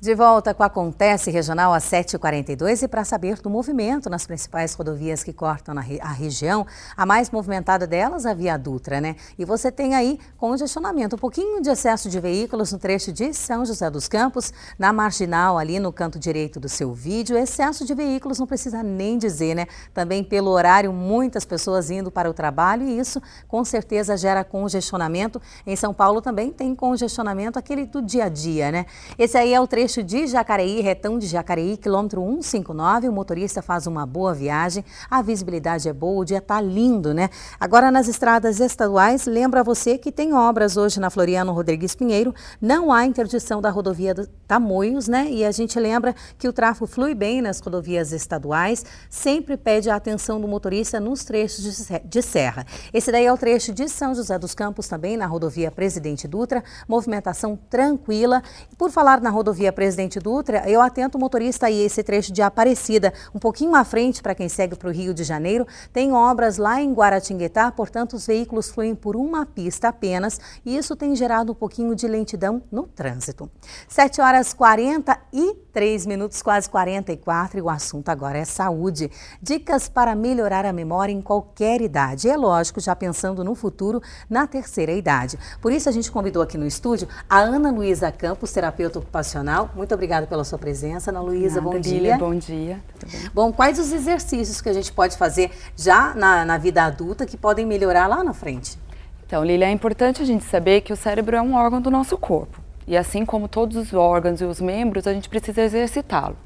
De volta com a Acontece Regional às 7h42 e para saber do movimento nas principais rodovias que cortam a região, a mais movimentada delas, a Via Dutra, né? E você tem aí congestionamento, um pouquinho de excesso de veículos no trecho de São José dos Campos, na Marginal, ali no canto direito do seu vídeo. Excesso de veículos não precisa nem dizer, né? Também pelo horário, muitas pessoas indo para o trabalho e isso com certeza gera congestionamento. Em São Paulo também tem congestionamento, aquele do dia a dia, né? Esse aí é o trecho de Jacareí, retão de Jacareí, quilômetro 159, o motorista faz uma boa viagem, a visibilidade é boa, o dia tá lindo, né? Agora nas estradas estaduais, lembra você que tem obras hoje na Floriano Rodrigues Pinheiro, não há interdição da rodovia do Tamoios, né? E a gente lembra que o tráfego flui bem nas rodovias estaduais, sempre pede a atenção do motorista nos trechos de serra. Esse daí é o trecho de São José dos Campos também, na rodovia Presidente Dutra, movimentação tranquila. E por falar na rodovia Presidente Dutra, eu atento o motorista aí, esse trecho de Aparecida, um pouquinho à frente para quem segue para o Rio de Janeiro, tem obras lá em Guaratinguetá, portanto os veículos fluem por uma pista apenas e isso tem gerado um pouquinho de lentidão no trânsito. 7h43, quase 44, e o assunto agora é saúde. Dicas para melhorar a memória em qualquer idade. É lógico, já pensando no futuro, na terceira idade. Por isso a gente convidou aqui no estúdio a Ana Luísa Campos, terapeuta ocupacional. Muito obrigada pela sua presença, Ana Luísa. Bom dia. Lília, bom dia. Tudo bem? Bom, quais os exercícios que a gente pode fazer já na vida adulta que podem melhorar lá na frente? Então, Lília, é importante a gente saber que o cérebro é um órgão do nosso corpo. E assim como todos os órgãos e os membros, a gente precisa exercitá-lo.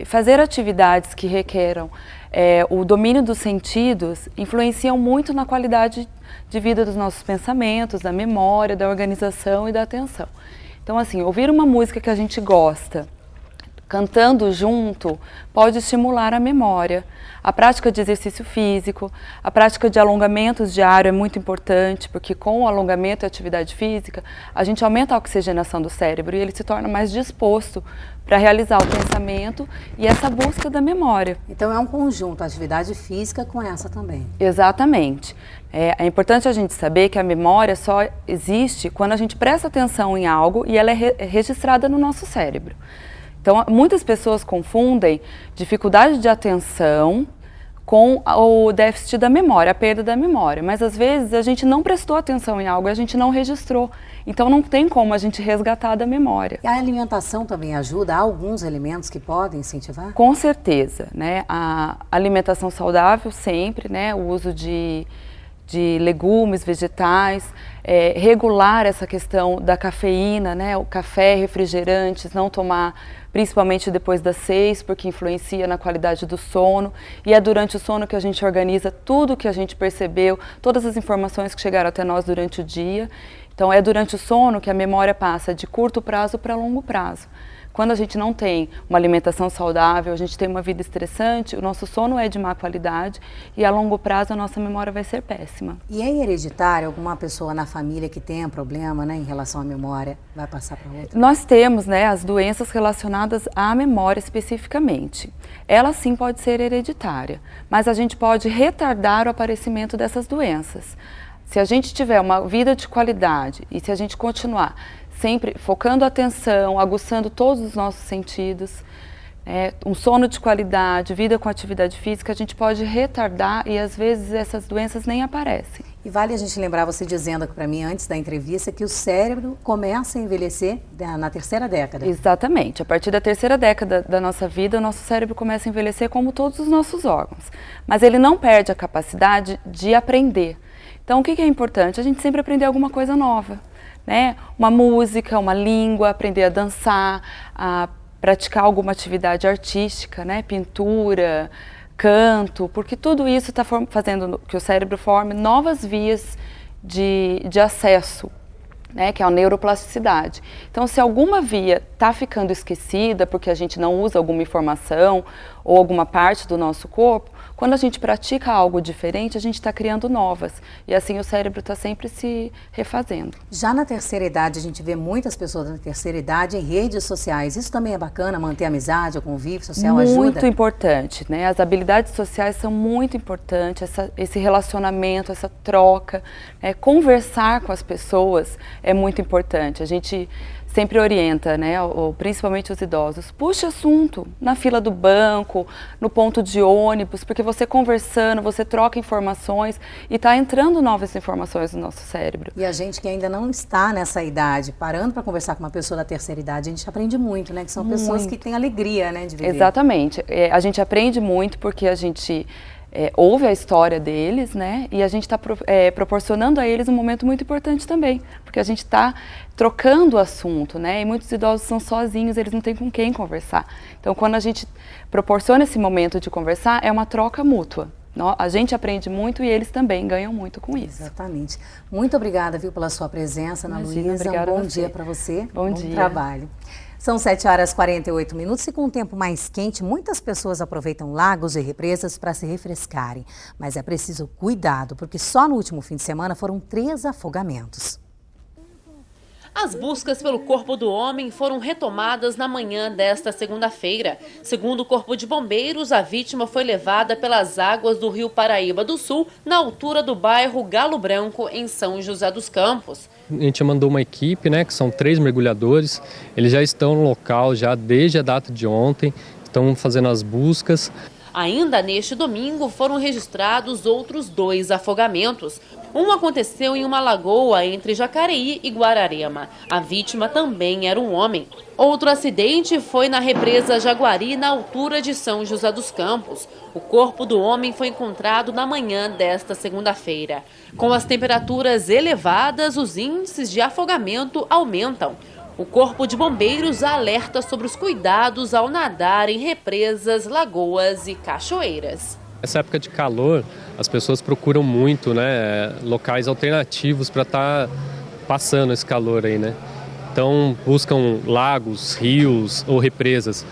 Fazer atividades que requeram o domínio dos sentidos influenciam muito na qualidade de vida dos nossos pensamentos, da memória, da organização e da atenção. Então, assim, ouvir uma música que a gente gosta, cantando junto, pode estimular a memória. A prática de exercício físico, a prática de alongamentos diário é muito importante, porque com o alongamento e a atividade física, a gente aumenta a oxigenação do cérebro e ele se torna mais disposto para realizar o pensamento e essa busca da memória. Então é um conjunto, a atividade física com essa também. Exatamente. É importante a gente saber que a memória só existe quando a gente presta atenção em algo e ela é registrada no nosso cérebro. Então, muitas pessoas confundem dificuldade de atenção com o déficit da memória, a perda da memória. Mas, às vezes, a gente não prestou atenção em algo e a gente não registrou. Então, não tem como a gente resgatar da memória. E a alimentação também ajuda? Há alguns alimentos que podem incentivar? Com certeza, né? A alimentação saudável sempre, né? O uso de legumes, vegetais, regular essa questão da cafeína, né? O café, refrigerantes, não tomar principalmente depois das 6, porque influencia na qualidade do sono. E é durante o sono que a gente organiza tudo que a gente percebeu, todas as informações que chegaram até nós durante o dia. Então é durante o sono que a memória passa de curto prazo para longo prazo. Quando a gente não tem uma alimentação saudável, a gente tem uma vida estressante, o nosso sono é de má qualidade e a longo prazo a nossa memória vai ser péssima. E é hereditário? Alguma pessoa na família que tenha problema, né, em relação à memória vai passar para outra? Nós temos, né, as doenças relacionadas à memória especificamente. Ela sim pode ser hereditária, mas a gente pode retardar o aparecimento dessas doenças. Se a gente tiver uma vida de qualidade e se a gente continuar sempre focando a atenção, aguçando todos os nossos sentidos, um sono de qualidade, vida com atividade física, a gente pode retardar e às vezes essas doenças nem aparecem. E vale a gente lembrar, você dizendo aqui para mim antes da entrevista, que o cérebro começa a envelhecer na terceira década. Exatamente. A partir da terceira década da nossa vida, o nosso cérebro começa a envelhecer como todos os nossos órgãos. Mas ele não perde a capacidade de aprender. Então, o que é importante? A gente sempre aprender alguma coisa nova. Né? Uma música, uma língua, aprender a dançar, a praticar alguma atividade artística, né? Pintura, canto, porque tudo isso está fazendo que o cérebro forme novas vias de acesso, né? Que é a neuroplasticidade. Então, se alguma via está ficando esquecida porque a gente não usa alguma informação ou alguma parte do nosso corpo, quando a gente pratica algo diferente, a gente está criando novas. E assim o cérebro está sempre se refazendo. Já na terceira idade, a gente vê muitas pessoas na terceira idade em redes sociais. Isso também é bacana, manter a amizade, o convívio social ajuda? Muito importante, né? As habilidades sociais são muito importantes, esse relacionamento, essa troca, conversar com as pessoas é muito importante. A gente sempre orienta, né, principalmente os idosos, puxe assunto na fila do banco, no ponto de ônibus, porque você conversando, você troca informações e está entrando novas informações no nosso cérebro. E a gente que ainda não está nessa idade, parando para conversar com uma pessoa da terceira idade, a gente aprende muito, né? Que são pessoas que têm alegria, né, de viver. Exatamente. A gente aprende muito porque a gente ouve a história deles, né? E a gente está proporcionando a eles um momento muito importante também, porque a gente está trocando o assunto, né? E muitos idosos são sozinhos, eles não têm com quem conversar. Então, quando a gente proporciona esse momento de conversar, é uma troca mútua. A gente aprende muito e eles também ganham muito com isso. Exatamente. Muito obrigada, viu, pela sua presença, Ana Luísa. Um bom dia para você. Bom dia. Trabalho. São 7h48 e com o tempo mais quente, muitas pessoas aproveitam lagos e represas para se refrescarem. Mas é preciso cuidado, porque só no último fim de semana foram 3 afogamentos. As buscas pelo corpo do homem foram retomadas na manhã desta segunda-feira. Segundo o Corpo de Bombeiros, a vítima foi levada pelas águas do Rio Paraíba do Sul, na altura do bairro Galo Branco, em São José dos Campos. A gente mandou uma equipe, né, que são 3 mergulhadores. Eles já estão no local já desde a data de ontem, estão fazendo as buscas. Ainda neste domingo foram registrados outros 2 afogamentos. Um aconteceu em uma lagoa entre Jacareí e Guararema. A vítima também era um homem. Outro acidente foi na represa Jaguari, na altura de São José dos Campos. O corpo do homem foi encontrado na manhã desta segunda-feira. Com as temperaturas elevadas, os índices de afogamento aumentam. O Corpo de Bombeiros alerta sobre os cuidados ao nadar em represas, lagoas e cachoeiras. Nessa época de calor, as pessoas procuram muito, né, locais alternativos para estar passando esse calor aí, né? Então buscam lagos, rios ou represas.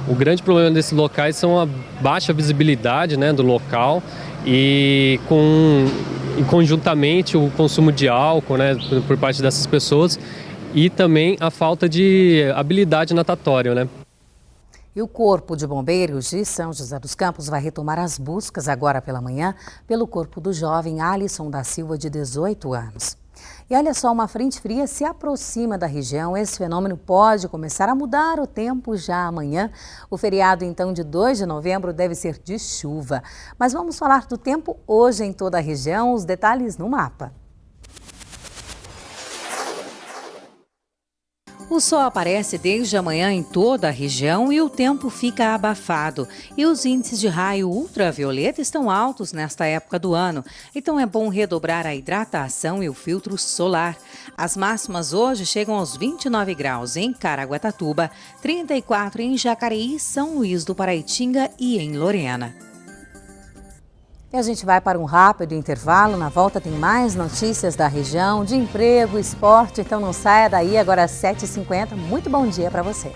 O grande problema desses locais são a baixa visibilidade, né, do local e conjuntamente o consumo de álcool, né, por parte dessas pessoas. E também a falta de habilidade natatória, né? E o Corpo de Bombeiros de São José dos Campos vai retomar as buscas agora pela manhã pelo corpo do jovem Alisson da Silva, de 18 anos. E olha só, uma frente fria se aproxima da região. Esse fenômeno pode começar a mudar o tempo já amanhã. O feriado, então, de 2 de novembro deve ser de chuva. Mas vamos falar do tempo hoje em toda a região, os detalhes no mapa. O sol aparece desde amanhã em toda a região e o tempo fica abafado. E os índices de raio ultravioleta estão altos nesta época do ano. Então é bom redobrar a hidratação e o filtro solar. As máximas hoje chegam aos 29 graus em Caraguatatuba, 34 em Jacareí, São Luís do Paraitinga e em Lorena. E a gente vai para um rápido intervalo. Na volta tem mais notícias da região, de emprego, esporte. Então não saia daí, agora às 7h50. Muito bom dia para você.